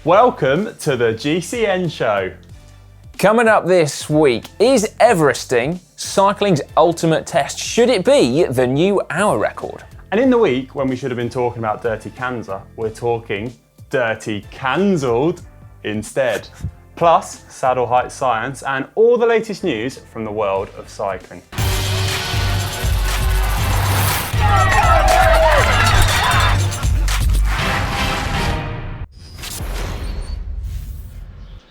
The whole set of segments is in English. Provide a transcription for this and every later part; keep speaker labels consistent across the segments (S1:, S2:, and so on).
S1: Welcome to the GCN show.
S2: Coming up this week, is Everesting cycling's ultimate test? Should it be the new hour record?
S1: And in the week when we should have been talking about Dirty Kanza, we're talking Dirty Cancelled instead. Plus, saddle height science and all the latest news from the world of cycling.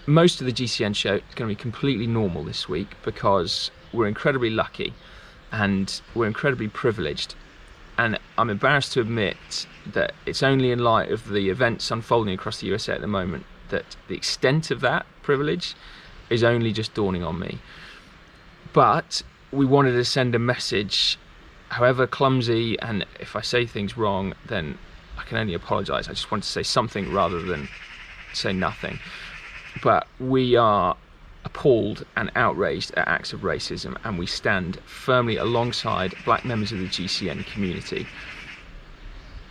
S3: Most of the GCN show is going to be completely normal this week because we're incredibly lucky and we're incredibly privileged. And I'm embarrassed to admit that it's only in light of the events unfolding across the USA at the moment that the extent of that privilege is only just dawning on me. But we wanted to send a message, however clumsy, and if I say things wrong, then I can only apologise. I just wanted to say something rather than say nothing. But we are appalled and outraged at acts of racism, and we stand firmly alongside black members of the GCN community.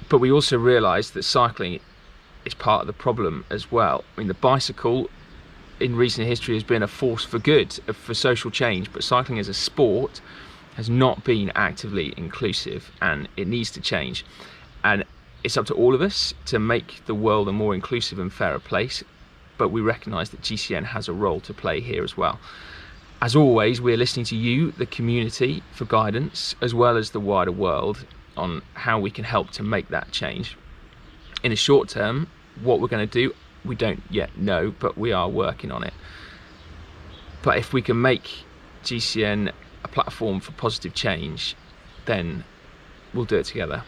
S3: But we also realise that cycling is part of the problem as well. I mean, the bicycle in recent history has been a force for good, for social change, but cycling as a sport has not been actively inclusive, and it needs to change. And it's up to all of us to make the world a more inclusive and fairer place. But we recognise that GCN has a role to play here as well. As always, we're listening to you, the community, for guidance, as well as the wider world, on how we can help to make that change. In the short term, what we're going to do, we don't yet know, but we are working on it. But if we can make GCN a platform for positive change, then we'll do it together.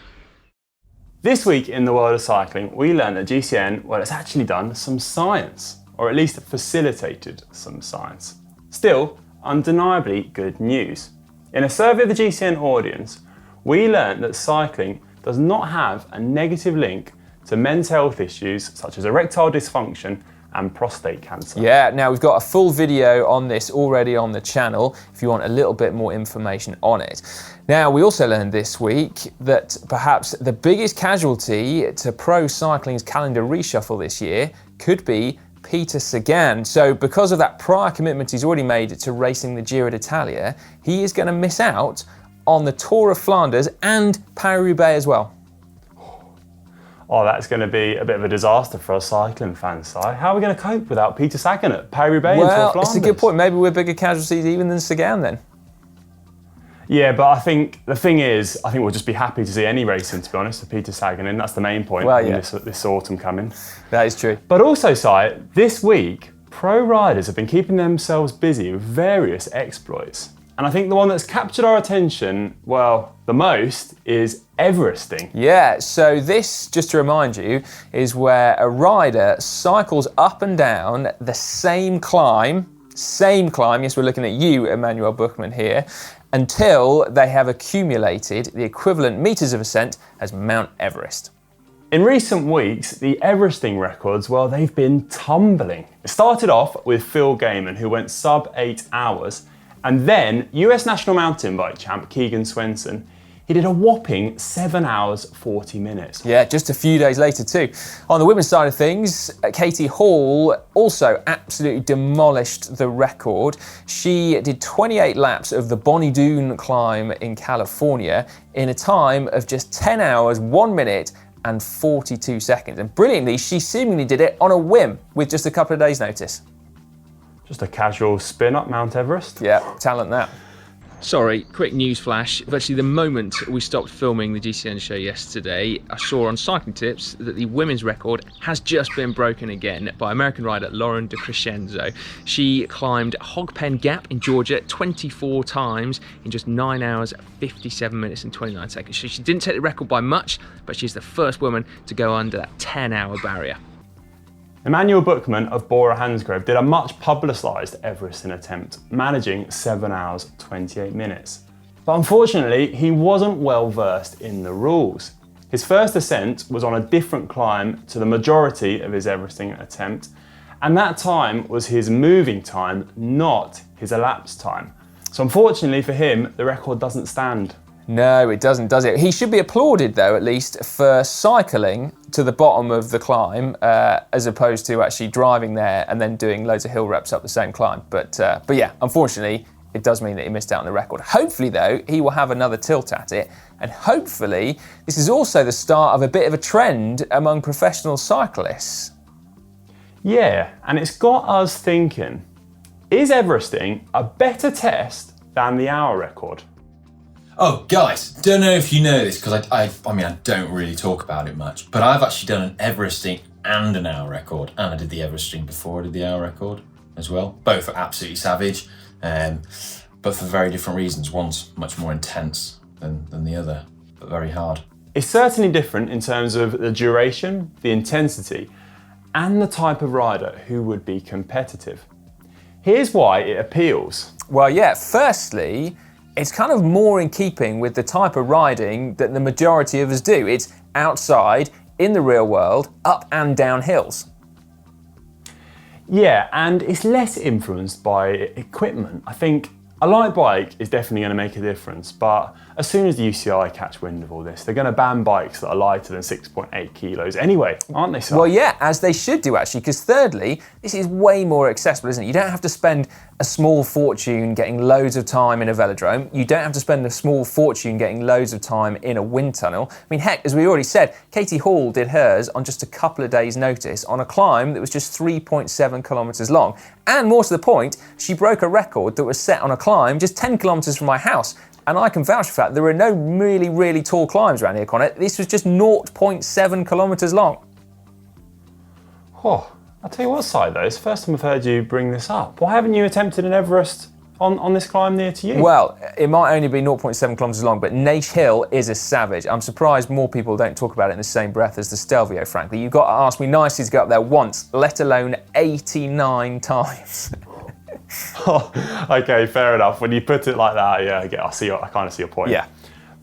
S1: This week in the world of cycling, we learned that GCN, well, it's actually done some science, or at least facilitated some science. Still, undeniably good news. In a survey of the GCN audience, we learned that cycling does not have a negative link to men's health issues such as erectile dysfunction and prostate cancer.
S2: Yeah, now we've got a full video on this already on the channel if you want a little bit more information on it. Now, we also learned this week that perhaps the biggest casualty to pro cycling's calendar reshuffle this year could be Peter Sagan. So because of that prior commitment he's already made to racing the Giro d'Italia, he is going to miss out on the Tour of Flanders and Paris-Roubaix as well.
S1: Oh, that's going to be a bit of a disaster for us cycling fans, Si. How are we going to cope without Peter Sagan at Paris-Roubaix and Tour of Flanders?
S2: Well, it's a good point. Maybe we're bigger casualties even than Sagan then.
S1: Yeah, but I think the thing is, I think we'll just be happy to see any racing, to be honest, with Peter Sagan, and that's the main point this autumn coming.
S2: That is true.
S1: But also, Si, this week, pro riders have been keeping themselves busy with various exploits. And I think the one that's captured our attention, well, the most, is Everesting.
S2: Yeah, so this, just to remind you, is where a rider cycles up and down the same climb, yes, we're looking at you, Emmanuel Bookman here, until they have accumulated the equivalent metres of ascent as Mount Everest.
S1: In recent weeks, the Everesting records, well, they've been tumbling. It started off with Phil Gaiman, who went sub 8 hours, and then US national mountain bike champ Keegan Swenson, he did a whopping 7 hours, 40 minutes.
S2: Yeah, just a few days later too. On the women's side of things, Katie Hall also absolutely demolished the record. She did 28 laps of the Bonnie Doon climb in California in a time of just 10 hours, 1 minute and 42 seconds. And brilliantly, she seemingly did it on a whim with just a couple of days' notice.
S1: Just a casual spin up Mount Everest.
S2: Yeah, talent that.
S3: Sorry, quick news flash. Virtually the moment we stopped filming the GCN show yesterday, I saw on Cycling Tips that the women's record has just been broken again by American rider Lauren DeCrescenzo. She climbed Hogpen Gap in Georgia 24 times in just 9 hours, 57 minutes and 29 seconds. She didn't take the record by much, but she's the first woman to go under that 10-hour barrier.
S1: Emmanuel Bookman of Bora Hansgrove did a much publicised Everesting attempt, managing 7 hours, 28 minutes. But unfortunately, he wasn't well versed in the rules. His first ascent was on a different climb to the majority of his Everesting attempt, and that time was his moving time, not his elapsed time. So unfortunately for him, the record doesn't stand.
S2: No, it doesn't, does it? He should be applauded though, at least, for cycling to the bottom of the climb as opposed to actually driving there and then doing loads of hill reps up the same climb. But yeah, unfortunately, it does mean that he missed out on the record. Hopefully though, he will have another tilt at it, and hopefully this is also the start of a bit of a trend among professional cyclists.
S1: Yeah, and it's got us thinking, is Everesting a better test than the hour record?
S4: Oh, guys, don't know if you know this, because I mean, I don't really talk about it much, but I've actually done an Everesting and an hour record, and I did the Everesting before I did the hour record as well. Both are absolutely savage, but for very different reasons. One's much more intense than the other, but very hard.
S1: It's certainly different in terms of the duration, the intensity, and the type of rider who would be competitive. Here's why it appeals.
S2: Well, yeah, firstly, it's kind of more in keeping with the type of riding that the majority of us do. It's outside, in the real world, up and down hills.
S1: Yeah, and it's less influenced by equipment. I think a light bike is definitely going to make a difference, but as soon as the UCI catch wind of all this, they're going to ban bikes that are lighter than 6.8 kilos anyway, aren't they, Si?
S2: Well, yeah, as they should do actually, because thirdly, this is way more accessible, isn't it? You don't have to spend a small fortune getting loads of time in a velodrome. You don't have to spend a small fortune getting loads of time in a wind tunnel. I mean, heck, as we already said, Katie Hall did hers on just a couple of days' notice on a climb that was just 3.7 kilometres long. And more to the point, she broke a record that was set on a climb just 10 kilometres from my house. And I can vouch for that. There are no really, really tall climbs around here, Connor. This was just 0.7 kilometres long.
S1: Oh, I'll tell you what, Si, though, it's the first time I've heard you bring this up. Why haven't you attempted an Everest on this climb near to you?
S2: Well, it might only be 0.7 kilometres long, but Nash Hill is a savage. I'm surprised more people don't talk about it in the same breath as the Stelvio, frankly. You've got to ask me nicely to go up there once, let alone 89 times.
S1: Oh, okay, fair enough. When you put it like that, yeah, I kind of see your point.
S2: Yeah.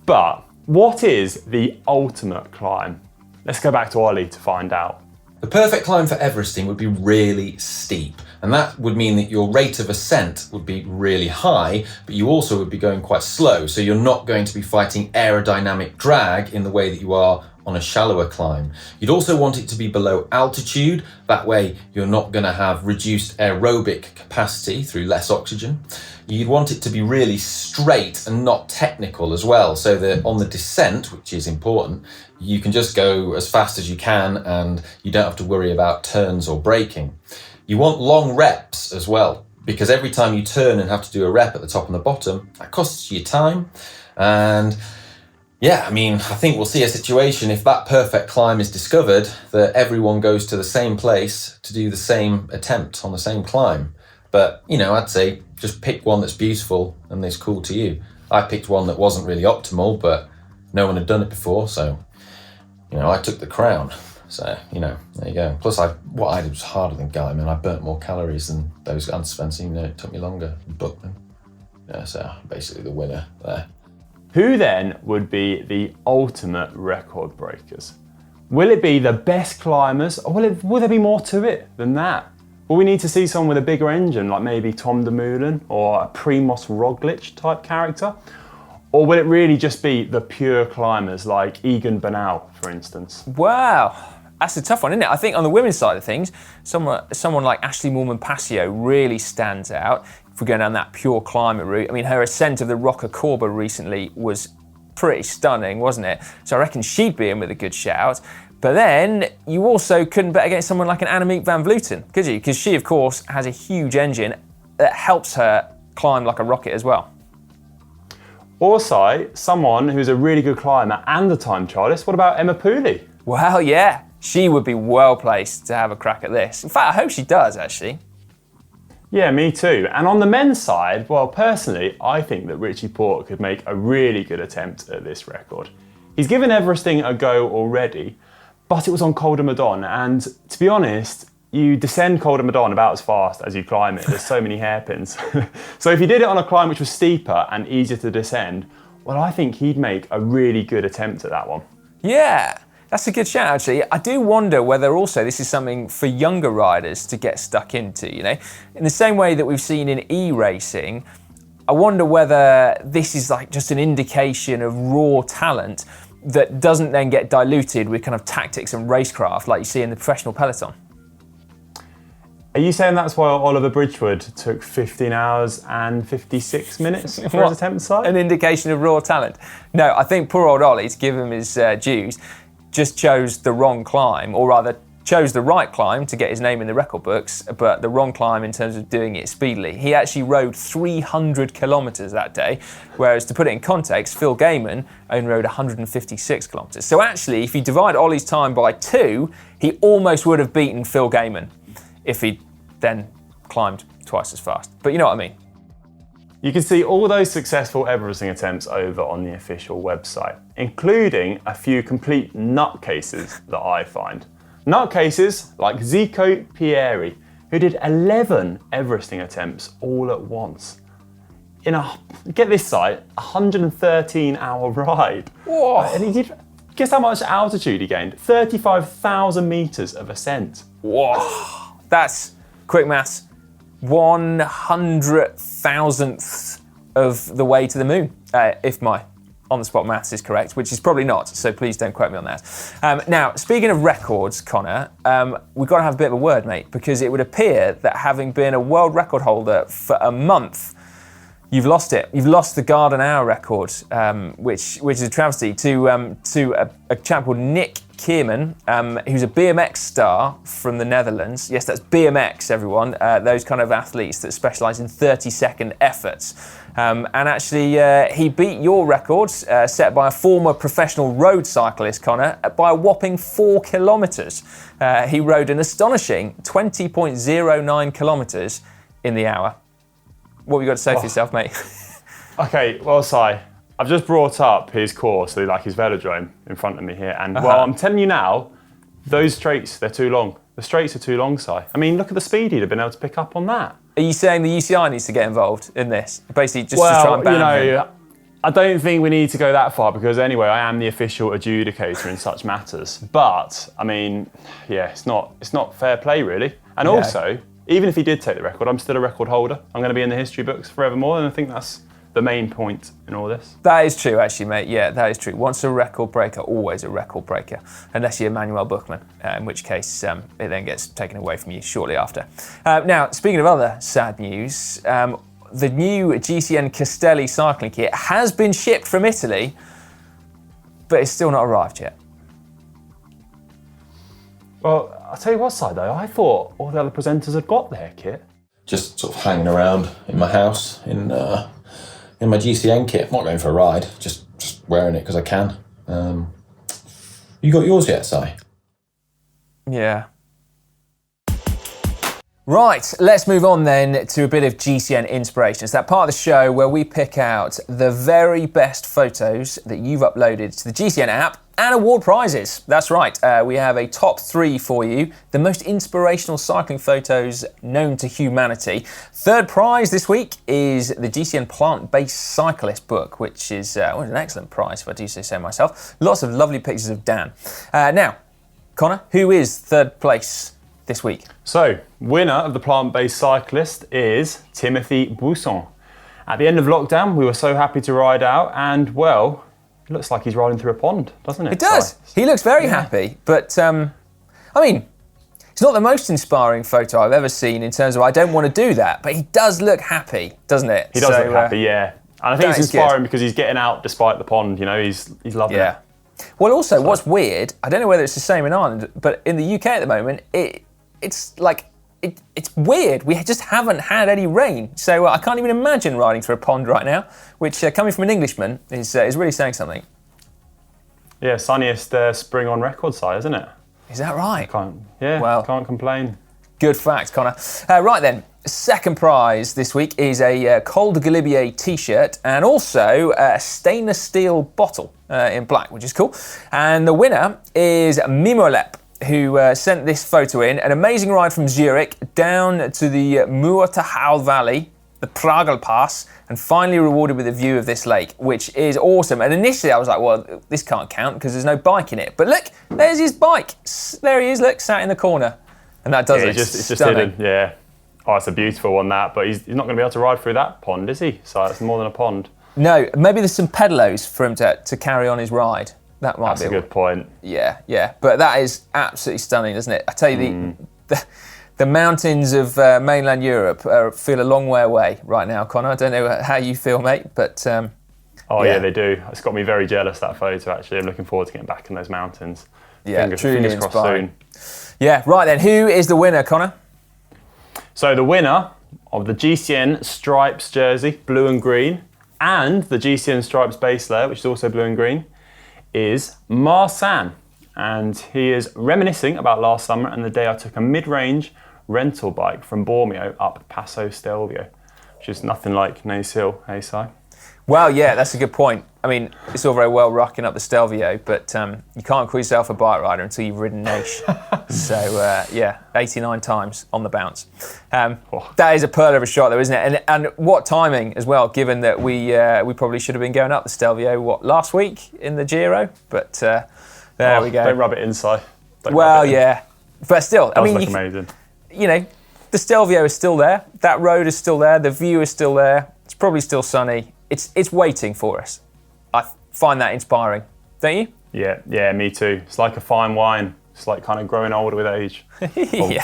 S1: But what is the ultimate climb? Let's go back to Ollie to find out.
S4: The perfect climb for Everesting would be really steep, and that would mean that your rate of ascent would be really high, but you also would be going quite slow, so you're not going to be fighting aerodynamic drag in the way that you are on a shallower climb. You'd also want it to be below altitude, that way you're not going to have reduced aerobic capacity through less oxygen. You'd want it to be really straight and not technical as well, so that on the descent, which is important, you can just go as fast as you can and you don't have to worry about turns or braking. You want long reps as well, because every time you turn and have to do a rep at the top and the bottom, that costs you time. And yeah, I mean, I think we'll see a situation if that perfect climb is discovered that everyone goes to the same place to do the same attempt on the same climb. But, you know, I'd say just pick one that's beautiful and that's cool to you. I picked one that wasn't really optimal, but no one had done it before, so, you know, I took the crown. So, you know, there you go. Plus, what I did was harder than Guy. I mean, I burnt more calories than those and Spencer, you know, it took me longer. Bookman. Yeah, so basically the winner there.
S1: Who then would be the ultimate record breakers? Will it be the best climbers, or will there be more to it than that? Will we need to see someone with a bigger engine, like maybe Tom Dumoulin or a Primož Roglic type character? Or will it really just be the pure climbers like Egan Bernal, for instance?
S2: Wow, that's a tough one, isn't it? I think on the women's side of things, someone like Ashley Moolman-Pasio really stands out. If we're going down that pure climber route, I mean, her ascent of the Roca Corba recently was pretty stunning, wasn't it? So I reckon she'd be in with a good shout. But then you also couldn't bet against someone like an Annemiek van Vleuten, could you? Because she, of course, has a huge engine that helps her climb like a rocket as well.
S1: Also, someone who's a really good climber and a time trialist. What about Emma Pooley?
S2: Well, yeah, she would be well placed to have a crack at this. In fact, I hope she does, actually.
S1: Yeah, me too. And on the men's side, well, personally, I think that Richie Porte could make a really good attempt at this record. He's given Everesting a go already, but it was on Col de Madon, and to be honest, you descend Col de Madon about as fast as you climb it. There's so many hairpins. So if he did it on a climb which was steeper and easier to descend, well, I think he'd make a really good attempt at that one.
S2: Yeah. That's a good shout, actually. I do wonder whether also this is something for younger riders to get stuck into, you know? In the same way that we've seen in e-racing, I wonder whether this is like just an indication of raw talent, that doesn't then get diluted with kind of tactics and racecraft like you see in the professional peloton.
S1: Are you saying that's why Oliver Bridgewood took 15 hours and 56 minutes for his attempt side?
S2: An indication of raw talent. No, I think poor old Ollie, to give him his dues, just chose the wrong climb, or rather chose the right climb to get his name in the record books, but the wrong climb in terms of doing it speedily. He actually rode 300 kilometres that day, whereas to put it in context, Phil Gaiman only rode 156 kilometres. So actually, if you divide Ollie's time by 2, he almost would have beaten Phil Gaiman if he then climbed twice as fast. But you know what I mean.
S1: You can see all those successful Everesting attempts over on the official website, including a few complete nutcases that I find. Nutcases like Zico Pieri, who did 11 Everesting attempts all at once. In a, get this site, 113-hour ride.
S2: Whoa.
S1: And he did, guess how much altitude he gained? 35,000 metres of ascent.
S2: Whoa. That's, quick maths, 100,000th of the way to the moon, if my on-the-spot maths is correct, which is probably not, so please don't quote me on that. Now, speaking of records, Connor, we've got to have a bit of a word, mate, because it would appear that having been a world record holder for a month, you've lost it. You've lost the Garden Hour record, which is a travesty, to a chap called Nick Kierman, who's a BMX star from the Netherlands. Yes, that's BMX, everyone. Those kind of athletes that specialise in 30-second efforts. And actually, he beat your record, set by a former professional road cyclist, Connor, by a whopping 4 kilometres. He rode an astonishing 20.09 kilometres in the hour. What have you got to say for yourself, mate?
S1: Okay, well, Si, I've just brought up his course, so like his velodrome in front of me here, and well, I'm telling you now, those straights, they're too long. The straights are too long, Si. I mean, look at the speed he'd have been able to pick up on that.
S2: Are you saying the UCI needs to get involved in this? Basically, just to try and ban him?
S1: I don't think we need to go that far because anyway, I am the official adjudicator in such matters. But, I mean, yeah, it's not fair play, really. And also, even if he did take the record, I'm still a record holder. I'm going to be in the history books forevermore, and I think that's the main point in all this.
S2: That is true, actually, mate. Yeah, that is true. Once a record breaker, always a record breaker. Unless you're Emmanuel Bookman, in which case it then gets taken away from you shortly after. Now, speaking of other sad news, the new GCN Castelli cycling kit has been shipped from Italy, but it's still not arrived yet.
S1: Well, I'll tell you what, Si, though, I thought all the other presenters had got their kit.
S4: Just sort of hanging around in my house in my GCN kit. I'm not going for a ride, just wearing it because I can. You got yours yet, Si?
S2: Yeah. Right, let's move on then to a bit of GCN Inspiration. It's that part of the show where we pick out the very best photos that you've uploaded to the GCN app and award prizes. That's right, we have a top 3 for you, the most inspirational cycling photos known to humanity. Third prize this week is the GCN Plant-Based Cyclist book, which is an excellent prize, if I do say so myself. Lots of lovely pictures of Dan. Now, Connor, who is third place this week?
S1: So, winner of the Plant-Based Cyclist is Timothy Bousson. At the end of lockdown, we were so happy to ride out, and well, it looks like he's riding through a pond, doesn't it?
S2: It does. He looks very happy, but I mean, it's not the most inspiring photo I've ever seen in terms of I don't want to do that, but he does look happy, doesn't it?
S1: He does look happy, yeah. And I think it's inspiring because he's getting out despite the pond, you know, he's loving it.
S2: Well, also, what's weird, I don't know whether it's the same in Ireland, but in the UK at the moment, it's like, it's weird. We just haven't had any rain. So I can't even imagine riding through a pond right now, which coming from an Englishman is really saying something.
S1: Yeah, sunniest spring on record, Si, isn't it?
S2: Is that right?
S1: Can't complain.
S2: Good fact, Connor. Right then, second prize this week is a Col de Galibier t-shirt and also a stainless steel bottle in black, which is cool. And the winner is Mimolep, who sent this photo in. An amazing ride from Zurich down to the Muirtahal Valley, the Pragal Pass, and finally rewarded with a view of this lake, which is awesome. And initially I was like, well, this can't count because there's no bike in it. But look, there's his bike. There he is, look, sat in the corner. And that does it.
S1: It's just hidden, yeah. Oh, it's a beautiful one, that. But he's not going to be able to ride through that pond, is he? So it's more than a pond.
S2: No, maybe there's some pedalos for him to carry on his ride. That might
S1: That's
S2: be
S1: a good point.
S2: Yeah. But that is absolutely stunning, isn't it? I tell you, the mountains of mainland Europe feel a long way away right now, Connor. I don't know how you feel, mate, but...
S1: yeah, they do. It's got me very jealous, that photo, actually. I'm looking forward to getting back in those mountains.
S2: Yeah,
S1: Fingers crossed soon.
S2: Yeah, right then. Who is the winner, Connor?
S1: So the winner of the GCN Stripes jersey, blue and green, and the GCN Stripes base layer, which is also blue and green, is Marsan. And he is reminiscing about last summer and the day I took a mid-range rental bike from Bormio up Passo Stelvio, which is nothing like Naze Hill, hey Si?
S2: Well, yeah, that's a good point. I mean, it's all very well rocking up the Stelvio, but you can't call yourself a bike rider until you've ridden Naze. So, 89 times on the bounce. That is a pearl of a shot, though, isn't it? And what timing as well, given that we probably should have been going up the Stelvio, last week in the Giro? But there we go.
S1: Don't rub it inside.
S2: But still,
S1: I mean, amazing.
S2: You know, the Stelvio is still there. That road is still there. The view is still there. It's probably still sunny. It's waiting for us. I find that inspiring, don't you?
S1: Yeah, me too. It's like a fine wine. It's like kind of growing older with age.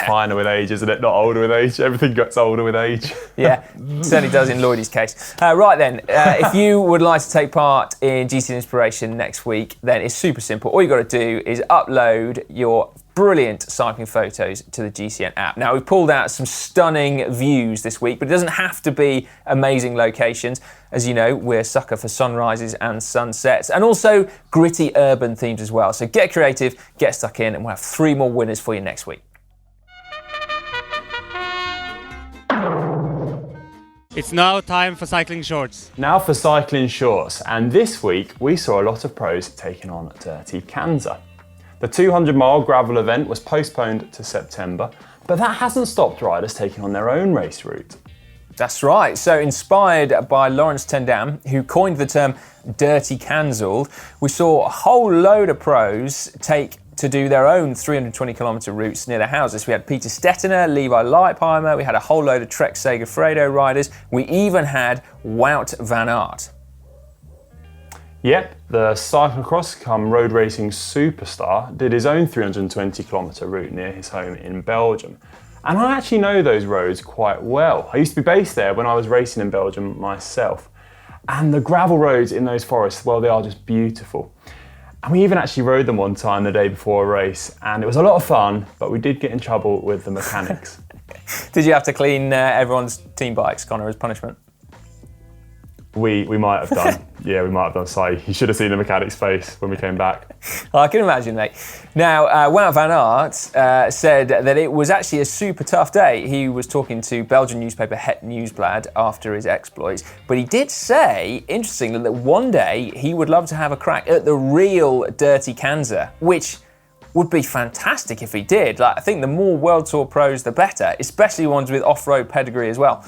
S1: Finer with age, isn't it? Not older with age. Everything gets older with age.
S2: Yeah, certainly does in Lloydie's case. Right then, if you would like to take part in GCN Inspiration next week, then it's super simple. All you've got to do is upload your brilliant cycling photos to the GCN app. Now, we've pulled out some stunning views this week, but it doesn't have to be amazing locations. As you know, we're a sucker for sunrises and sunsets, and also gritty urban themes as well. So get creative, get stuck in, and we'll have 3 more winners for you next week.
S5: It's now time for cycling shorts.
S1: Now for cycling shorts, and this week we saw a lot of pros taking on Dirty Kanza. The 200-mile gravel event was postponed to September, but that hasn't stopped riders taking on their own race route.
S2: That's right. So inspired by Lawrence Tendam, who coined the term Dirty Cancelled, we saw a whole load of pros take to do their own 320-kilometre routes near their houses. We had Peter Stettiner, Levi Leipheimer, we had a whole load of Trek Segafredo riders, we even had Wout van Aert.
S1: Yep, the cyclocross come road racing superstar did his own 320-kilometre route near his home in Belgium. And I actually know those roads quite well. I used to be based there when I was racing in Belgium myself. And the gravel roads in those forests, well, they are just beautiful. And we even actually rode them one time the day before a race, and it was a lot of fun, but we did get in trouble with the mechanics.
S2: Did you have to clean everyone's team bikes, Connor, as punishment?
S1: We might have done. Yeah, we might have done. So you should have seen the mechanic's face when we came back.
S2: I can imagine, mate. Now, Wout van Aert said that it was actually a super tough day. He was talking to Belgian newspaper Het Nieuwsblad after his exploits, but he did say, interestingly, that one day he would love to have a crack at the real Dirty Kanza, which would be fantastic if he did. Like, I think the more World Tour pros, the better, especially ones with off-road pedigree as well.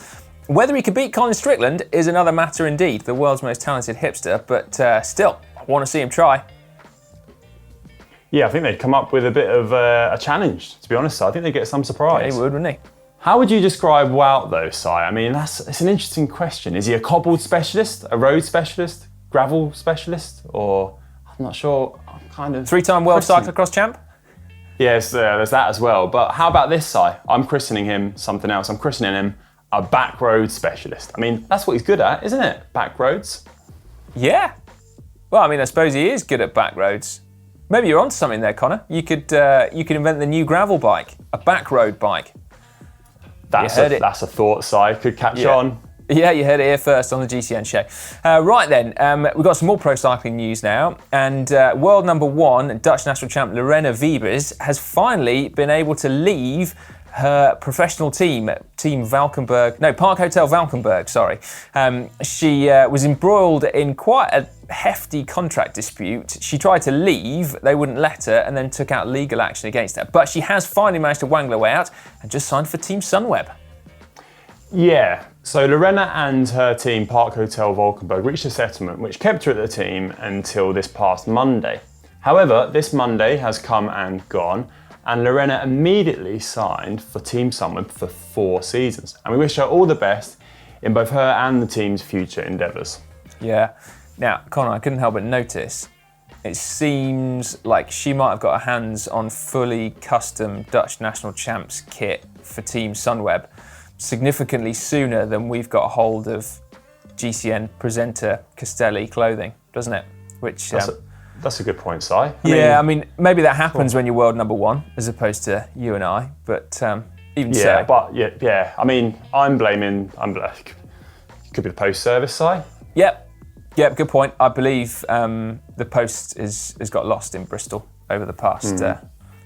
S2: Whether he could beat Colin Strickland is another matter indeed, the world's most talented hipster, but still, I want to see him try.
S1: Yeah, I think they'd come up with a bit of a challenge, to be honest. I think they'd get some surprise.
S2: Yeah, he would, wouldn't he?
S1: How would you describe Wout though, Si? I mean, it's an interesting question. Is he a cobbled specialist, a road specialist, gravel specialist, or I'm not sure, I'm kind of...
S2: 3-time world cyclocross champ?
S1: Yes, there's that as well. But how about this, Si? I'm christening him something else. I'm christening him a back road specialist. I mean, that's what he's good at, isn't it? Back roads.
S2: Yeah. Well, I mean, I suppose he is good at back roads. Maybe you're onto something there, Connor. You could invent the new gravel bike, a back road bike.
S1: That's a thought, Si. Could catch on.
S2: Yeah, you heard it here first on the GCN show. Right then, we've got some more pro cycling news now, and world number 1, Dutch national champ Lorena Wiebes, has finally been able to leave her professional team Park Hotel Valkenburg, sorry. She was embroiled in quite a hefty contract dispute. She tried to leave, they wouldn't let her, and then took out legal action against her. But she has finally managed to wangle her way out and just signed for Team Sunweb.
S1: Yeah, so Lorena and her team, Park Hotel Valkenburg, reached a settlement which kept her at the team until this past Monday. However, this Monday has come and gone, and Lorena immediately signed for Team Sunweb for 4 seasons. And we wish her all the best in both her and the team's future endeavours.
S2: Yeah. Now, Connor, I couldn't help but notice it seems like she might have got her hands on fully custom Dutch National Champs kit for Team Sunweb significantly sooner than we've got hold of GCN presenter Castelli clothing, doesn't it? Which
S1: that's a good point, Si. I
S2: mean, maybe that happens when you're world number one, as opposed to you and I. But even so,
S1: yeah, but yeah. I mean, I'm blaming. Could be the post service, Si.
S2: Yep, good point. I believe the post has got lost in Bristol over the past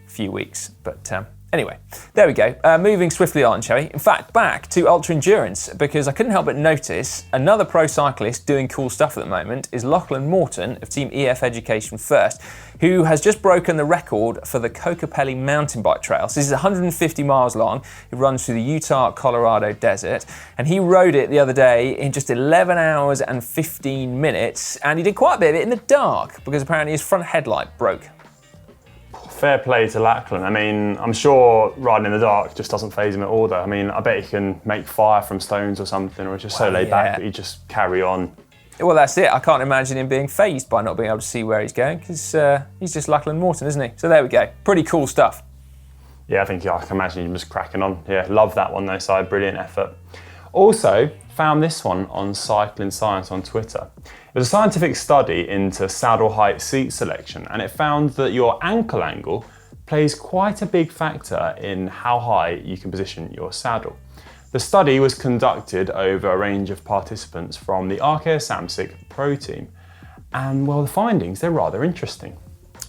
S2: few weeks. But anyway, there we go. Moving swiftly on, shall we? In fact, back to ultra endurance, because I couldn't help but notice another pro cyclist doing cool stuff at the moment is Lachlan Morton of Team EF Education First, who has just broken the record for the Kokopelli mountain bike trail. So this is 150 miles long. It runs through the Utah, Colorado desert, and he rode it the other day in just 11 hours and 15 minutes, and he did quite a bit of it in the dark because apparently his front headlight broke.
S1: Fair play to Lachlan. I mean, I'm sure riding in the dark just doesn't faze him at all, though. I mean, I bet he can make fire from stones or something, or he's just so laid back that he just carry on.
S2: Well, that's it. I can't imagine him being fazed by not being able to see where he's going, because he's just Lachlan Morton, isn't he? So there we go. Pretty cool stuff.
S1: Yeah, I think I can imagine him just cracking on. Yeah, love that one though, Si. Brilliant effort. Also, found this one on Cycling Science on Twitter. It was a scientific study into saddle height seat selection, and it found that your ankle angle plays quite a big factor in how high you can position your saddle. The study was conducted over a range of participants from the Arkea Samsic Pro team, and well, the findings, they're rather interesting.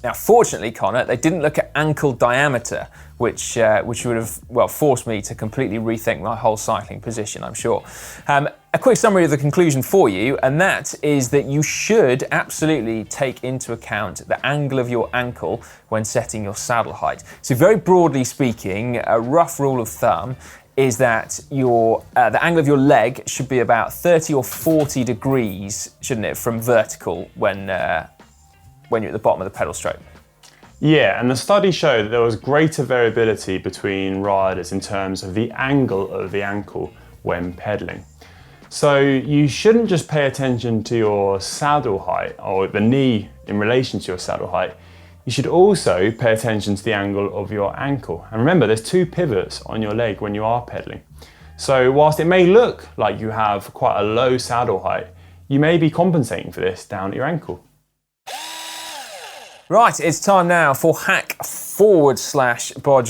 S2: Now, fortunately, Connor, they didn't look at ankle diameter, which would have, well, forced me to completely rethink my whole cycling position, I'm sure. A quick summary of the conclusion for you, and that is that you should absolutely take into account the angle of your ankle when setting your saddle height. So very broadly speaking, a rough rule of thumb is that the angle of your leg should be about 30 or 40 degrees, shouldn't it, from vertical when you're at the bottom of the pedal stroke.
S1: Yeah, and the study showed that there was greater variability between riders in terms of the angle of the ankle when pedaling. So you shouldn't just pay attention to your saddle height or the knee in relation to your saddle height. You should also pay attention to the angle of your ankle. And remember, there's two pivots on your leg when you are pedaling. So whilst it may look like you have quite a low saddle height, you may be compensating for this down at your ankle.
S2: Right, it's time now for hack/Bodge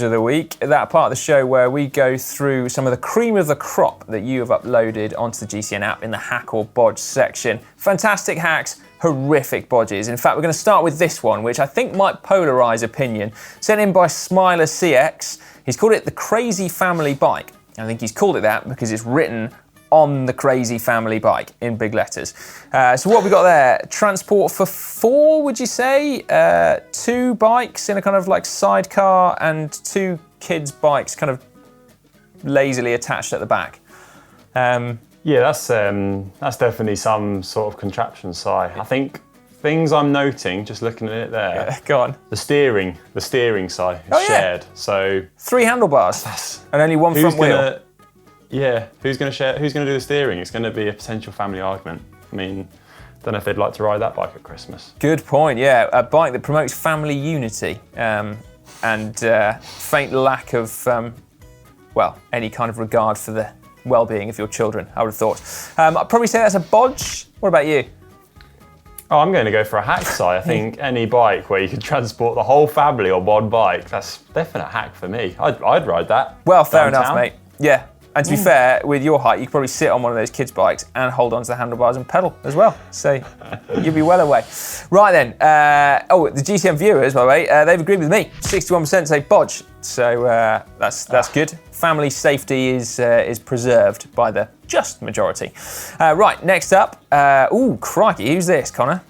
S2: of the week, that part of the show where we go through some of the cream of the crop that you have uploaded onto the GCN app in the hack or bodge section. Fantastic hacks, horrific bodges. In fact, we're going to start with this one, which I think might polarise opinion. Sent in by Smiler CX. He's called it the Crazy Family Bike. I think he's called it that because it's written on the Crazy Family Bike in big letters. So what have we got there? Transport for four, would you say? 2 bikes in a kind of like sidecar and 2 kids' bikes kind of lazily attached at the back.
S1: Yeah, that's definitely some sort of contraption, Si. I think things I'm noting, just looking at it there.
S2: Go on.
S1: The steering, Si, is shared. So
S2: 3 handlebars and only 1 front wheel.
S1: Yeah, who's going to do the steering? It's going to be a potential family argument. I mean, don't know if they'd like to ride that bike at Christmas.
S2: Good point, yeah. A bike that promotes family unity and faint lack of, any kind of regard for the well-being of your children, I would have thought. I'd probably say that's a bodge. What about you?
S1: Oh, I'm going to go for a hack, Si. I think any bike where you can transport the whole family on one bike, that's definitely a hack for me. I'd ride that.
S2: Well, fair enough, mate. Yeah. And to be fair, with your height, you could probably sit on one of those kids' bikes and hold onto the handlebars and pedal as well. So you'll be well away. Right then. The GCN viewers, by the way, they've agreed with me. 61% say bodge. So that's good. Family safety is preserved by the just majority. Right, next up. Crikey, who's this, Connor?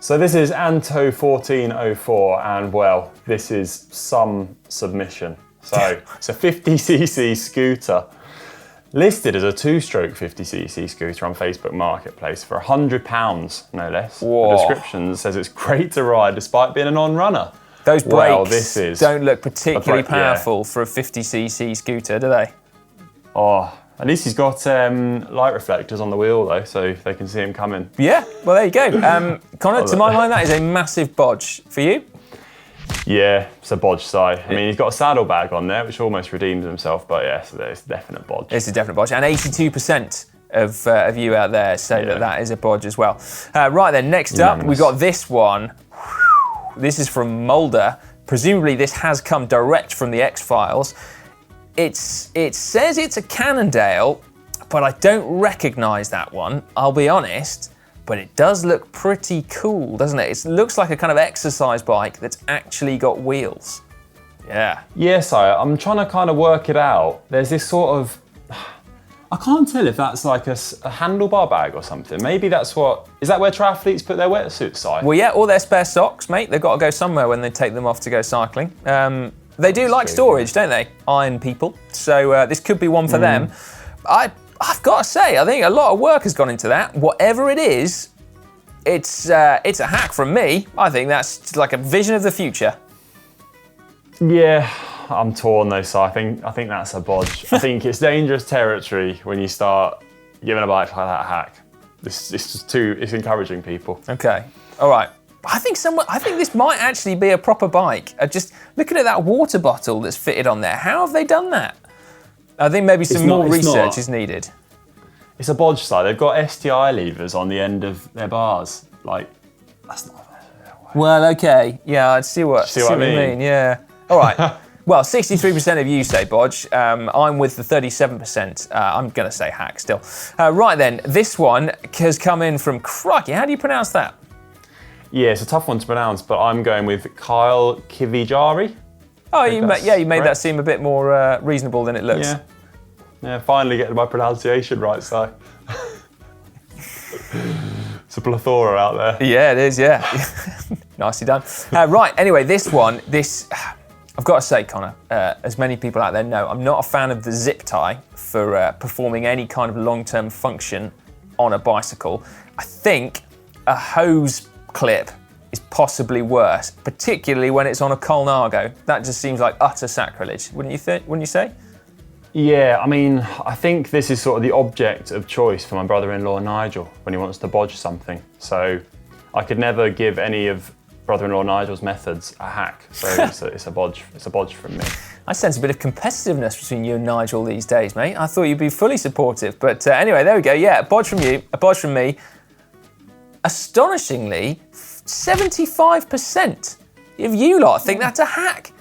S1: So this is Anto1404, and well, this is some submission. So it's a 50cc scooter, listed as a 2-stroke 50cc scooter on Facebook Marketplace for £100, no less.
S2: Whoa.
S1: The description says it's great to ride despite being a non-runner.
S2: Those brakes don't look particularly powerful for a 50cc scooter, do they?
S1: Oh, At least he's got light reflectors on the wheel though, so they can see him coming.
S2: Yeah, well there you go. Connor, to my mind, that is a massive bodge. For you?
S1: Yeah, it's a bodge side. I mean, he's got a saddlebag on there, which almost redeems himself, but yeah, so there's definite bodge.
S2: It's a definite bodge, and 82% of you out there say that is a bodge as well. Right then, next up, we've got this one. This is from Mulder. Presumably this has come direct from the X-Files. It says it's a Cannondale, but I don't recognise that one, I'll be honest. But it does look pretty cool, doesn't it? It looks like a kind of exercise bike that's actually got wheels. Yeah.
S1: Yes, I'm trying to kind of work it out. There's this sort of, I can't tell if that's like a handlebar bag or something. Maybe that's is that where triathletes put their wetsuits, Si?
S2: Well, yeah, all their spare socks, mate. They've got to go somewhere when they take them off to go cycling. They do like storage, don't they? Iron people. So this could be one for them. I've got to say, I think a lot of work has gone into that. Whatever it is, it's a hack from me. I think that's like a vision of the future.
S1: Yeah, I'm torn though, Si. I think that's a bodge. I think it's dangerous territory when you start giving a bike like that a hack. It's just it's encouraging people.
S2: Okay, all right. I think this might actually be a proper bike. Just looking at that water bottle that's fitted on there, how have they done that? I think maybe some more research is needed.
S1: It's a bodge side. They've got STI levers on the end of their bars. Like, that's not.
S2: Well, okay. Yeah, I see what you mean. Yeah. All right. Well, 63% of you say bodge. I'm with the 37%. I'm going to say hack still. Right then, this one has come in from Crikey. How do you pronounce that?
S1: Yeah, it's a tough one to pronounce, but I'm going with Kyle Kivijari.
S2: Oh, you made that seem a bit more reasonable than it looks.
S1: Yeah, finally getting my pronunciation right, Si. It's a plethora out there.
S2: Yeah, it is, yeah. Nicely done. Right, anyway, this one, I've got to say, Connor, as many people out there know, I'm not a fan of the zip tie for performing any kind of long-term function on a bicycle. I think a hose clip is possibly worse, particularly when it's on a Colnago. That just seems like utter sacrilege, wouldn't you say?
S1: Yeah, I mean, I think this is sort of the object of choice for my brother-in-law Nigel when he wants to bodge something. So I could never give any of brother-in-law Nigel's methods a hack. So it's a bodge from me.
S2: I sense a bit of competitiveness between you and Nigel these days, mate. I thought you'd be fully supportive, but anyway, there we go. Yeah, a bodge from you, a bodge from me. Astonishingly, 75% of you lot think that's a hack.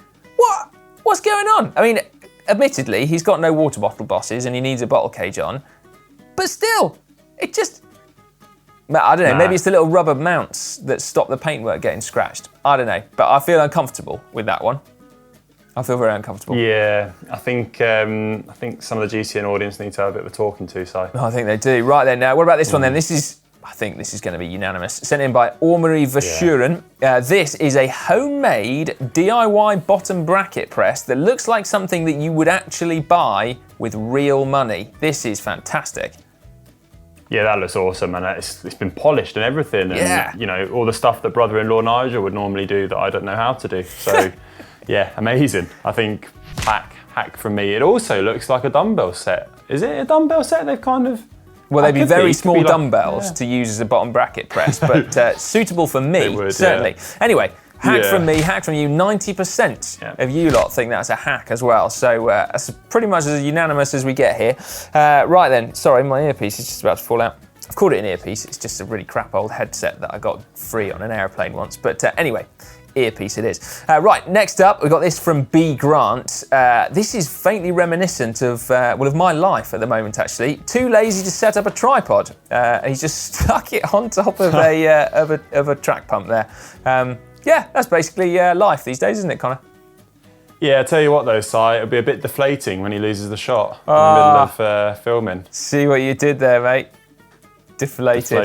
S2: What's going on? I mean, admittedly, he's got no water bottle bosses and he needs a bottle cage on, but still, it just, I don't know, maybe it's the little rubber mounts that stop the paintwork getting scratched. I don't know, but I feel uncomfortable with that one. I feel very uncomfortable.
S1: Yeah, I think some of the GCN audience need to have a bit of a talking to, Si.
S2: I think they do. Right then, what about this one then? I think this is going to be unanimous. Sent in by Ormery Vashuren. This is a homemade DIY bottom bracket press that looks like something that you would actually buy with real money. This is fantastic.
S1: Yeah, that looks awesome, and it's been polished and everything, and you know, all the stuff that brother-in-law Nigel would normally do that I don't know how to do. So, yeah, amazing. I think hack from me. It also looks like a dumbbell set. Is it a dumbbell set? They've kind of.
S2: Well, they'd be very small dumbbells to use as a bottom bracket press, but suitable for me, certainly. Yeah. Anyway, hack from me, hack from you. 90% of you lot think that's a hack as well. So that's pretty much as unanimous as we get here. Right then, sorry, my earpiece is just about to fall out. I've called it an earpiece. It's just a really crap old headset that I got free on an airplane once. But anyway, earpiece it is. Right, next up, we've got this from B. Grant. This is faintly reminiscent of my life at the moment, actually. Too lazy to set up a tripod. He's just stuck it on top of a track pump there. Yeah, that's basically life these days, isn't it, Connor?
S1: Yeah, I tell you what though, Si, it'll be a bit deflating when he loses the shot in the middle of filming.
S2: See what you did there, mate. Deflating.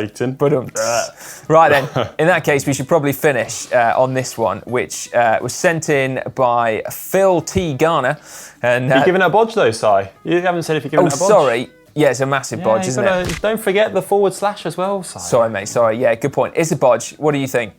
S2: Right then, in that case, we should probably finish on this one, which was sent in by Phil T. Garner. And
S1: you're giving it a bodge though, Si. You haven't said if you're giving it a bodge.
S2: Oh, sorry. Yeah, it's a massive bodge, isn't it?
S1: Don't forget the forward slash as well, Si.
S2: Sorry, mate. Sorry. Yeah, good point. It's a bodge. What do you think?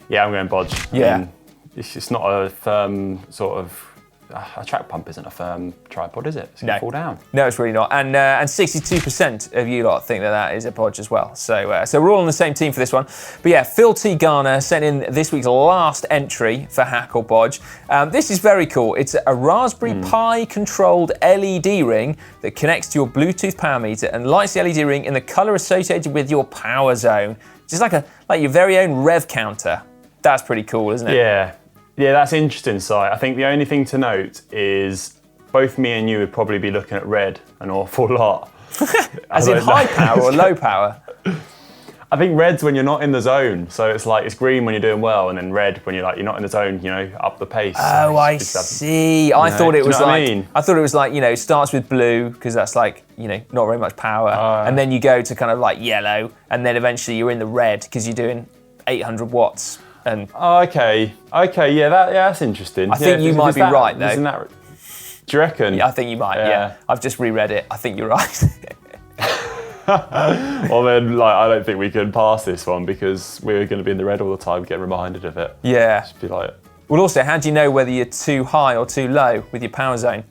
S1: Yeah, I'm going bodge.
S2: Yeah.
S1: I mean, it's not a firm sort of a track pump isn't a firm tripod, is it? It's going to fall down.
S2: No, it's really not. And 62% of you lot think that that is a Bodge as well. So we're all on the same team for this one. But yeah, Phil T. Garner sent in this week's last entry for Hack or Bodge. This is very cool. It's a Raspberry Pi controlled LED ring that connects to your Bluetooth power meter and lights the LED ring in the color associated with your power zone. Just like your very own rev counter. That's pretty cool, isn't it?
S1: Yeah, that's interesting, Si. I think the only thing to note is both me and you would probably be looking at red an awful lot.
S2: As in high power or low power?
S1: I think red's when you're not in the zone. So it's like, it's green when you're doing well, and then red when you're not in the zone, up the pace.
S2: Oh, I see. I thought it was like, I thought it was like, starts with blue, because that's like, not very much power. And then you go to kind of like yellow, and then eventually you're in the red, because you're doing 800 watts. And
S1: okay, yeah, that's interesting.
S2: I think you might be right, though.
S1: Do you reckon?
S2: Yeah, I think you might, yeah. I've just reread it. I think you're right.
S1: Well then, I don't think we can pass this one because we're going to be in the red all the time, getting reminded of it.
S2: Yeah.
S1: Just be like...
S2: Well, also, how do you know whether you're too high or too low with your power zone?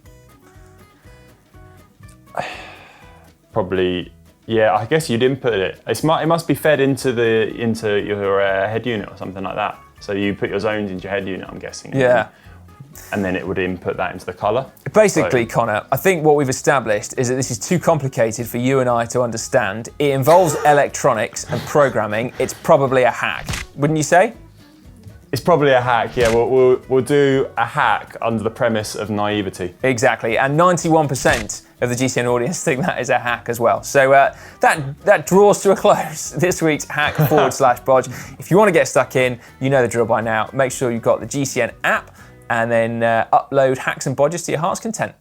S1: Probably, yeah. I guess you'd input it. It must be fed into your head unit or something like that. So you put your zones into your head unit, I'm guessing.
S2: Yeah.
S1: And then it would input that into the colour.
S2: Basically, Connor, I think what we've established is that this is too complicated for you and I to understand. It involves electronics and programming. It's probably a hack, wouldn't you say?
S1: It's probably a hack, yeah. We'll do a hack under the premise of naivety.
S2: Exactly, and 91% of the GCN audience think that is a hack as well. So that draws to a close this week's hack /Bodge. If you want to get stuck in, you know the drill by now. Make sure you've got the GCN app, and then upload hacks and bodges to your heart's content.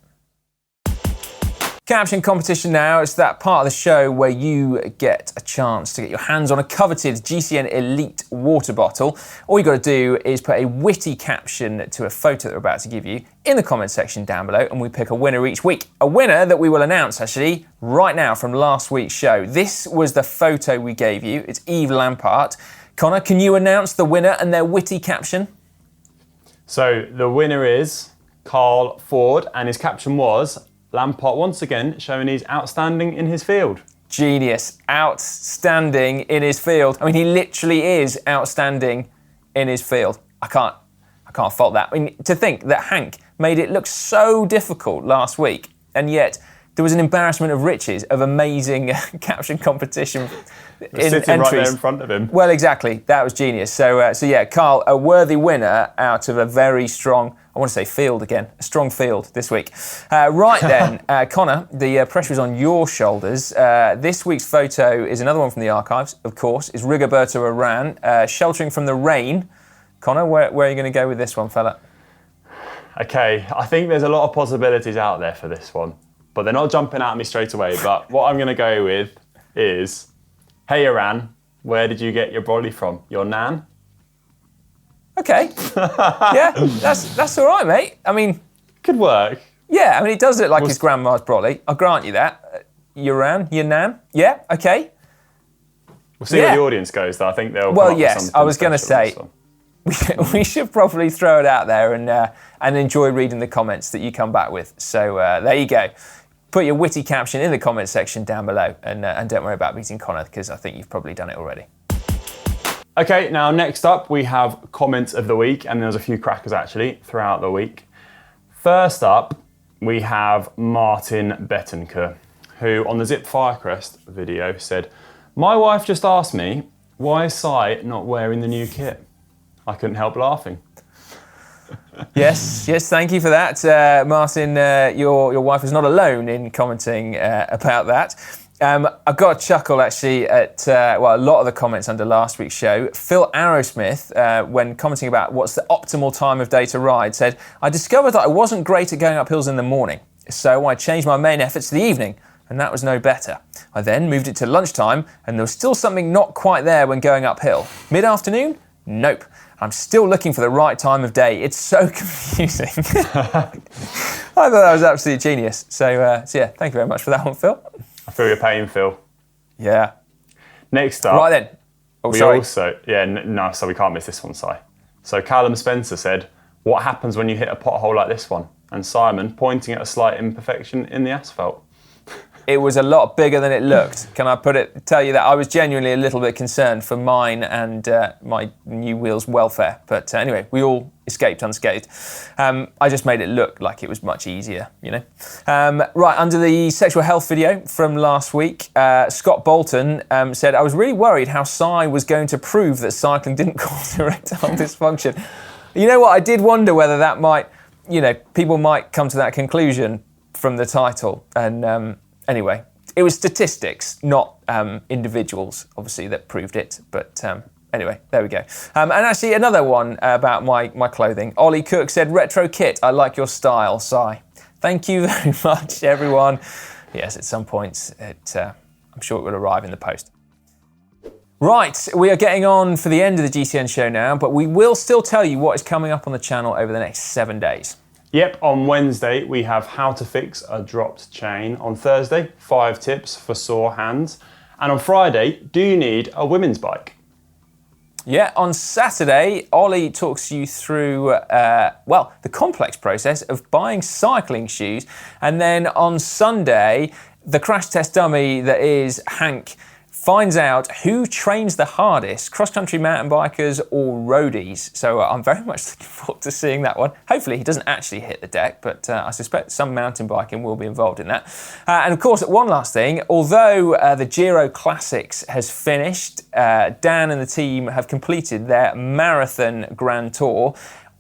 S2: Caption Competition now. It's that part of the show where you get a chance to get your hands on a coveted GCN Elite water bottle. All you got to do is put a witty caption to a photo that we're about to give you in the comment section down below, and we pick a winner each week. A winner that we will announce actually right now from last week's show. This was the photo we gave you. It's Eve Lampart. Connor, can you announce the winner and their witty caption?
S1: So the winner is Carl Ford, and his caption was, Lampart once again showing he's outstanding in his field.
S2: Genius. Outstanding in his field. I mean, he literally is outstanding in his field. I can't fault that. I mean, to think that Hank made it look so difficult last week, and yet there was an embarrassment of riches of amazing caption competition
S1: sitting
S2: entries.
S1: Right there in front of him.
S2: Well, exactly. That was genius. So yeah, Carl, a worthy winner out of a very strong, I want to say field again, a strong field this week. Right then, Connor, the pressure is on your shoulders. This week's photo is another one from the archives, of course. It's Rigoberto Urán, sheltering from the rain. Connor, where are you going to go with this one, fella?
S1: Okay, I think there's a lot of possibilities out there for this one, but they're not jumping out at me straight away. But what I'm going to go with is, hey Iran, where did you get your brolly from? Your nan?
S2: Okay. Yeah, that's all right, mate. I mean...
S1: Could work.
S2: Yeah, I mean, it does look like his grandma's brolly. I'll grant you that. Your nan? Yeah, okay.
S1: We'll see where the audience goes, though. I think they'll
S2: Well, yes, I was going to say, we should probably throw it out there and enjoy reading the comments that you come back with. So there you go. Put your witty caption in the comment section down below, and don't worry about beating Connor, because I think you've probably done it already.
S1: Okay, now next up we have comments of the week, and there's a few crackers actually throughout the week. First up, we have Martin Bettenker, who on the Zip Firecrest video said, my wife just asked me, why is Si not wearing the new kit? I couldn't help laughing.
S2: Yes, thank you for that. Martin, your wife is not alone in commenting about that. I got a chuckle actually at a lot of the comments under last week's show. Phil Arrowsmith, when commenting about what's the optimal time of day to ride, said, I discovered that I wasn't great at going up hills in the morning, so I changed my main efforts to the evening, and that was no better. I then moved it to lunchtime, and there was still something not quite there when going uphill. Mid-afternoon? Nope. I'm still looking for the right time of day. It's so confusing. I thought that was absolutely genius. So yeah, thank you very much for that one, Phil.
S1: I feel your pain, Phil.
S2: Yeah.
S1: Next up.
S2: Right then. Oh,
S1: we
S2: sorry.
S1: Also, so we can't miss this one, Si. So Callum Spencer said, what happens when you hit a pothole like this one? and Simon pointing at a slight imperfection in the asphalt.
S2: It was a lot bigger than it looked. Can I tell you that I was genuinely a little bit concerned for mine and my new wheels' welfare. But anyway, we all escaped unscathed. I just made it look like it was much easier, you know. Right, under the sexual health video from last week, Scott Bolton said, I was really worried how Cy was going to prove that cycling didn't cause erectile dysfunction. You know what, I did wonder whether that might, you know, people might come to that conclusion from the title. And anyway, it was statistics, not individuals, obviously, that proved it. But anyway, there we go. And actually, another one about my clothing. Ollie Cook said, retro kit, I like your style, Cy. Thank you very much, everyone. Yes, at some point, I'm sure it will arrive in the post. Right, we are getting on for the end of the GCN show now, but we will still tell you what is coming up on the channel over the next 7 days.
S1: Yep, on Wednesday we have how to fix a dropped chain. On Thursday, 5 tips for sore hands. And on Friday, do you need a women's bike?
S2: Yeah, on Saturday, Ollie talks you through, the complex process of buying cycling shoes. And then on Sunday, the crash test dummy that is Hank finds out who trains the hardest, cross-country mountain bikers or roadies. So I'm very much looking forward to seeing that one. Hopefully he doesn't actually hit the deck, but I suspect some mountain biking will be involved in that. And of course, one last thing, although the Giro Classics has finished, Dan and the team have completed their Marathon Grand Tour.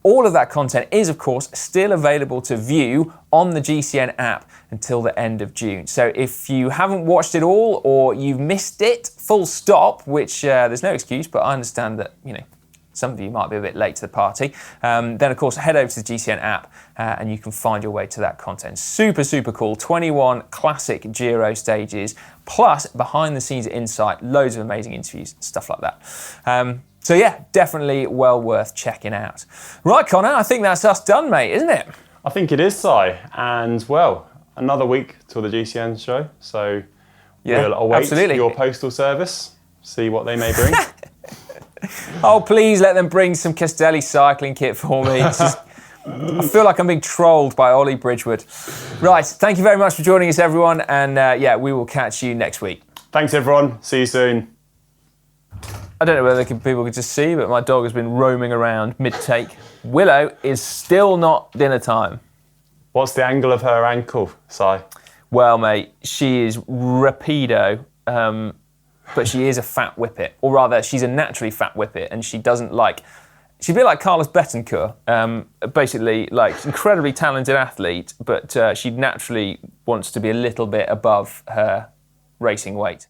S2: All of that content is, of course, still available to view on the GCN app until the end of June. So if you haven't watched it all or you've missed it, full stop, which there's no excuse, but I understand that, you know, some of you might be a bit late to the party, then of course head over to the GCN app and you can find your way to that content. Super, super cool. 21 classic Giro stages, plus behind the scenes insight, loads of amazing interviews, stuff like that. So yeah, definitely well worth checking out. Right, Connor, I think that's us done, mate, isn't it?
S1: I think it is, Si. And well, another week till the GCN show. So we'll await your postal service, see what they may bring.
S2: Oh, please let them bring some Castelli cycling kit for me. I feel like I'm being trolled by Ollie Bridgewood. Right, thank you very much for joining us, everyone. And we will catch you next week.
S1: Thanks, everyone. See you soon.
S2: I don't know whether people could just see, but my dog has been roaming around mid-take. Willow is still not dinner time.
S1: What's the angle of her ankle, Si?
S2: Well, mate, she is rapido, but she is a fat whippet. Or rather, she's a naturally fat whippet, and she doesn't like... She's a bit like Carlos Betancourt, basically like incredibly talented athlete, but she naturally wants to be a little bit above her racing weight.